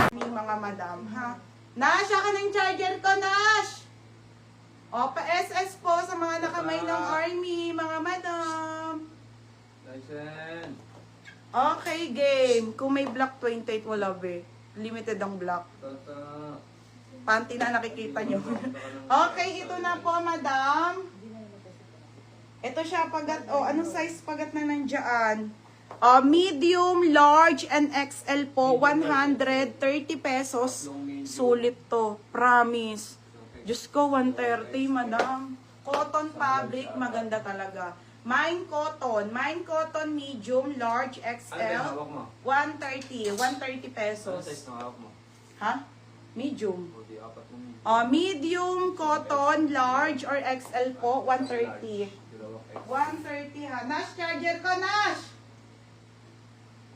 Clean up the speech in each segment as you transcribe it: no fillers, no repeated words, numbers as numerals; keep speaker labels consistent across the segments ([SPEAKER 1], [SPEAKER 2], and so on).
[SPEAKER 1] Mga madam, ha? Nash, ka ng charger ko, Nash! O, pa-SS po sa mga nakamay ng army, mga madam.
[SPEAKER 2] License.
[SPEAKER 1] Okay, game. Kung may block 28, wala be. Limited ang block.
[SPEAKER 2] Tata.
[SPEAKER 1] Panty na nakikita nyo. Okay, ito na po, madam. Ito siya, pagat, anong size pagat na nandiyan? Medium, large, and XL po, 130 pesos. Sulit to, promise. Diyos ko, 130, madam. Cotton fabric, maganda talaga. Mine cotton, medium, large, XL, 130 pesos.
[SPEAKER 2] Ano size ng hawak mo?
[SPEAKER 1] Ha? Medium.
[SPEAKER 2] O, di apat mo yun.
[SPEAKER 1] Medium, cotton, large, or XL po, 130.
[SPEAKER 2] Dalawang X.
[SPEAKER 1] 130 ha. Nash, charger ko, Nash!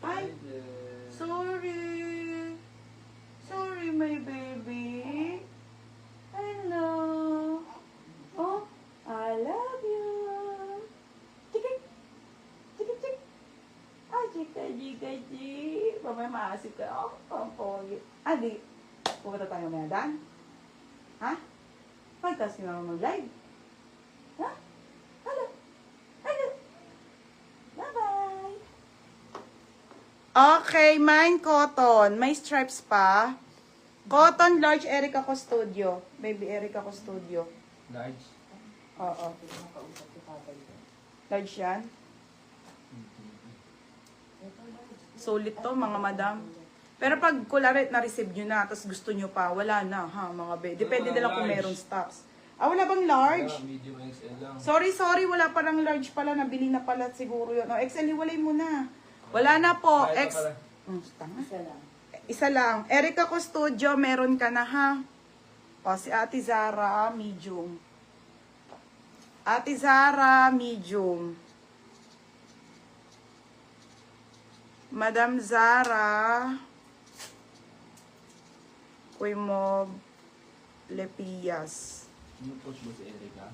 [SPEAKER 1] Ay, sorry. Sorry, my baby. Hello. Oh, I love you. Chikik. Chikik, chik. Ah, chika, chika, chik. Mamaya maasip ka. Oh, pampogi. Di. Pupunta tayo maya, Dan? Ha? Pagkas ni Mama mag-live. Ha? Hello. Hello. Bye-bye. Okay, mine cotton. May stripes pa. Cotton large Erica Custodio. Baby Erica Custodio.
[SPEAKER 2] Large.
[SPEAKER 1] Oo. Large yan. Sulit to, mga madam. Pero pag kulari na-receive nyo na, tapos gusto nyo pa, wala na, ha, mga be. Depende na lang kung meron stocks. Wala bang large?
[SPEAKER 2] Medium XL lang.
[SPEAKER 1] Sorry, wala parang large pala. Nabili na pala siguro yun. XL, hiwalay mo na. Wala na po. Isa lang. Erica Custodio, meron ka na, ha? Si Ate Zara, medium. Ate Zara, medium. Madam Zara, Kuy mo, Lepias.
[SPEAKER 2] New post mo si Erica?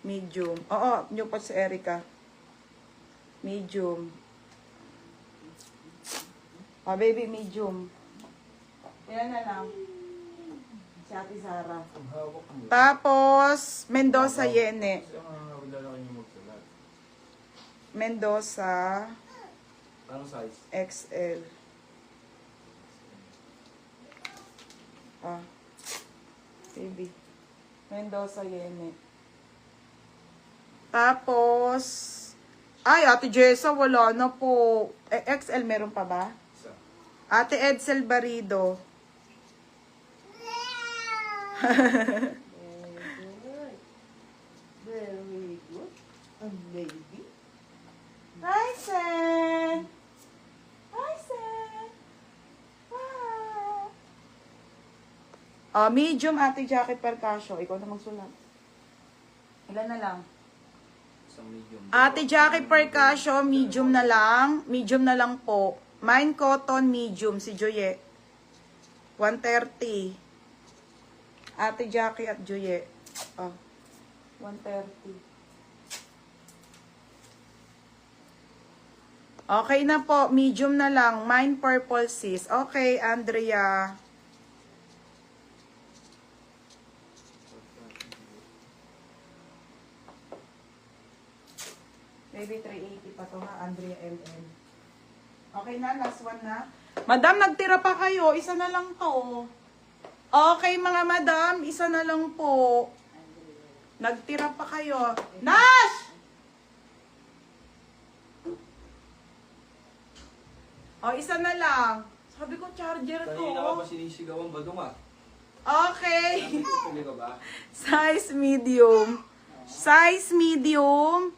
[SPEAKER 1] Medium. Oo, new po si Erica. Medium. Baby, medium. Yan na lang. Si Ate Zara.
[SPEAKER 2] Ang hawak mo.
[SPEAKER 1] Tapos, Mendoza Yene.
[SPEAKER 2] Kasi ang lalaki niyo magsalat.
[SPEAKER 1] Mendoza
[SPEAKER 2] Anong size?
[SPEAKER 1] XL. Baby. Mendoza Yene. Tapos, Ate Jessa, wala na po. XL meron pa ba?
[SPEAKER 2] Isa.
[SPEAKER 1] Ate Edsel Barido.
[SPEAKER 3] Very good. And baby.
[SPEAKER 1] Hi, Sen! Hi, Sen! Hi! Medium, Ate Jackie Percasio. Ikaw na magsulat. Ilan na lang?
[SPEAKER 2] Isang medium.
[SPEAKER 1] Ate Jackie Percasio, medium na lang. Medium na lang po. Mine cotton, medium. Si Joye. 130. Ate Jackie at Joye. 130. Okay na po. Medium na lang. Mine purple sis. Okay, Andrea. Maybe 380 pa to, ha? Andrea LL. Okay na, last one na. Madam, nagtira pa kayo. Isa na lang to. Okay, mga madam. Isa na lang po. Nagtira pa kayo. Nash! Isa na lang. Sabi ko, charger ko.
[SPEAKER 2] Kanina ka pa sinisigawan ba doon
[SPEAKER 1] Okay.
[SPEAKER 2] Tuloy ka ba?
[SPEAKER 1] Size medium. Size medium.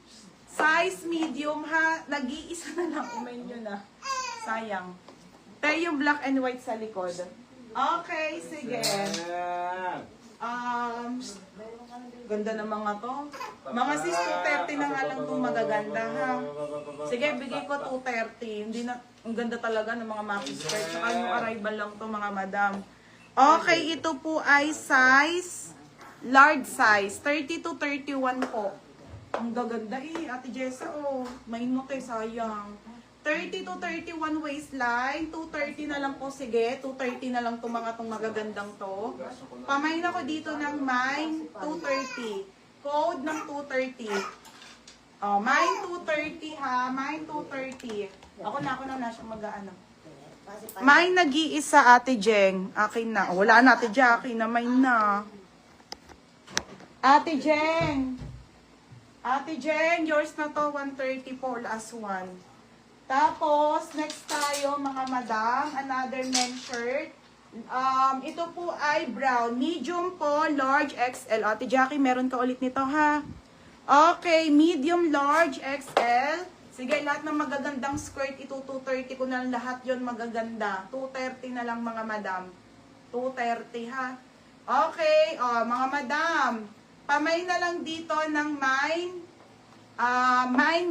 [SPEAKER 1] Size medium, ha? Nag-iisa na lang. Umain nyo na. Sayang. Tayo yung black and white sa likod. Okay, sige. Ganda ng mga to. Mga sis, 230 na nga lang itong magaganda, ha? Sige, bigay ko 230. Hindi na, ang ganda talaga ng mga maxi skirt. Tsaka yung arrival lang to, mga madam. Okay, ito po ay size, large size. 30 to 31 po. Ang gaganda Ate Jessa, may note sayang. 30 to 31 waistline. 230 na lang po, sige. 230 na lang itong mga itong magagandang to. Pamain ako dito ng mine 230. Code ng 230. Oh, mine 230 ha. Mine 230. Ako na siya mag-ano. Mine nag-iisa, Ate Jeng. Akin na. Oh, wala na, Ate Jackie na. Mine na. Ate Jeng. Ate Jeng, yours na to. 130 po, last one. Tapos, next tayo, mga madam. Another men's shirt. Ito po ay brown. Medium po, large, XL. Ate Jackie, meron ka ulit nito, ha? Okay, medium, large, XL. Sige, lahat ng magagandang skirt, ito 230 ko na lang lahat yon magaganda. 230 na lang, mga madam. 230, ha? Okay, mga madam. Pamay na lang dito ng mine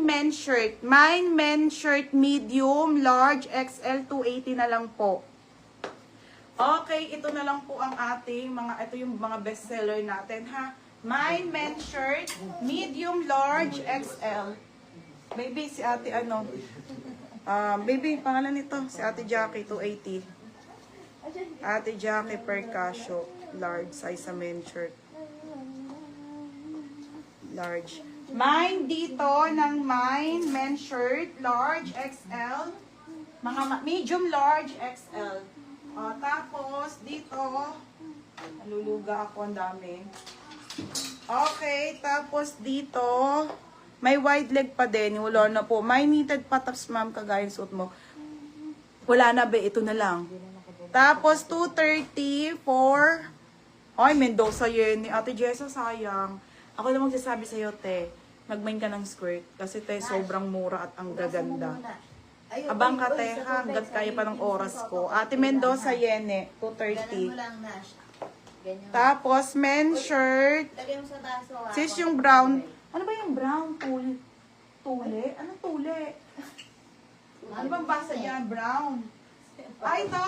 [SPEAKER 1] men's shirt. Mine men's shirt, medium, large, XL, 280 na lang po. Okay, ito na lang po ang ating ito yung mga bestseller natin, ha? Mine men's shirt, medium, large, XL. Baby, si ate baby, pangalan nito, si ate Jackie, 280. Ate Jackie Percasio, large size sa men's shirt. Large. Mine dito ng mine men's shirt, large, XL. Medium, large, XL. Tapos, dito, naluluga ako, ang dami. Okay, tapos dito, may wide leg pa din. Wala na po. May knitted pataps, ma'am, kagaya suot mo. Wala na, be. Ito na lang. Tapos, 230 for, Mendoza yun. Ni Ate Jessa, sayang. Ako na magsasabi sa'yo, te. Magmain ka ng skirt. Kasi, te, sobrang mura at ang gaganda. Abang ka, te, ha? Hanggat kaya pa ng oras ko. Ate Mendoza, yene. 230. Tapos, men's shirt. Sis, yung brown. Ano ba yung brown? Tule? Ano tule? Ano bang basa niya? Brown. Ay, ito!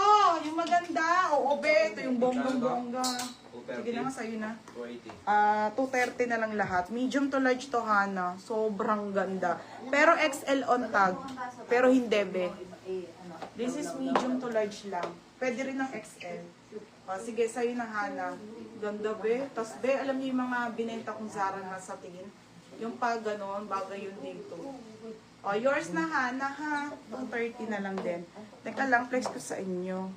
[SPEAKER 1] Yung maganda. Oo, be. Ito yung bonggong-bongga. Sige na nga, sa'yo na. 230 na lang lahat. Medium to large to, Hana. Sobrang ganda. Pero XL on tag. Pero hindi, be. This is medium to large lang. Pwede rin ng XL. Sige, sa'yo na, Hana. Ganda, be. Tapos, be, alam niyo yung mga binenta kong Zara na sa tingin? Yung pag ganon, bagay yun dito. Yours na, Hana, ha? 230 na lang din. Teka lang, flex ko sa inyo.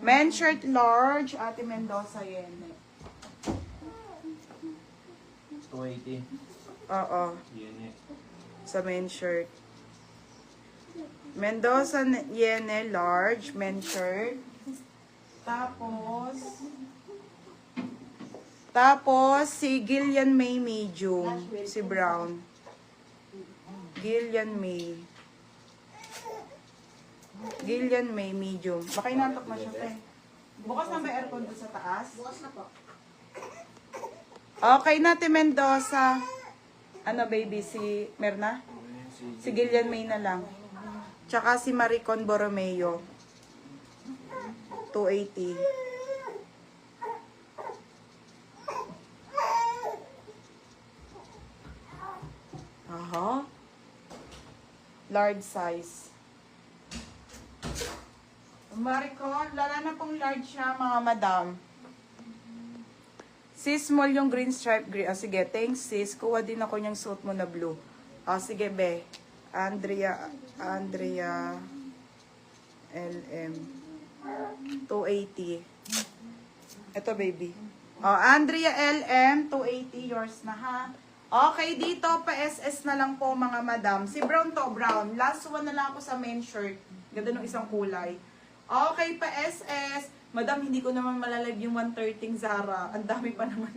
[SPEAKER 1] Men's shirt large, Ate Mendoza, yan.
[SPEAKER 2] 280.
[SPEAKER 1] Oo. Sa men's shirt. Mendoza, yene, large, men's shirt. Tapos, si Gillian May medium. Si brown. Gillian May. Gillian May medium. Baka inantok na siya, te. Bukas na ba aircon doon sa taas?
[SPEAKER 4] Bukas na po.
[SPEAKER 1] Okay, Nate Mendoza. Ano, baby? Si Merna? Si Gillian May na lang. Tsaka si Maricon Borromeo. 280. Aha. Large size. Maricon, lala na pong large siya, mga madam. Sis, small yung green stripe green. Sige, thanks sis. Kuha din ako niyang suit mo na blue. Sige, be. Andrea LM 280. Ito, baby. Andrea LM 280, yours na, ha? Okay, dito pa SS na lang po, mga madam. Si brown to, brown. Last one na lang ako sa main shirt. Ganda ng isang kulay. Okay, pa SS. Madam, hindi ko naman malalag yung 130 Zara. Ang dami pa naman.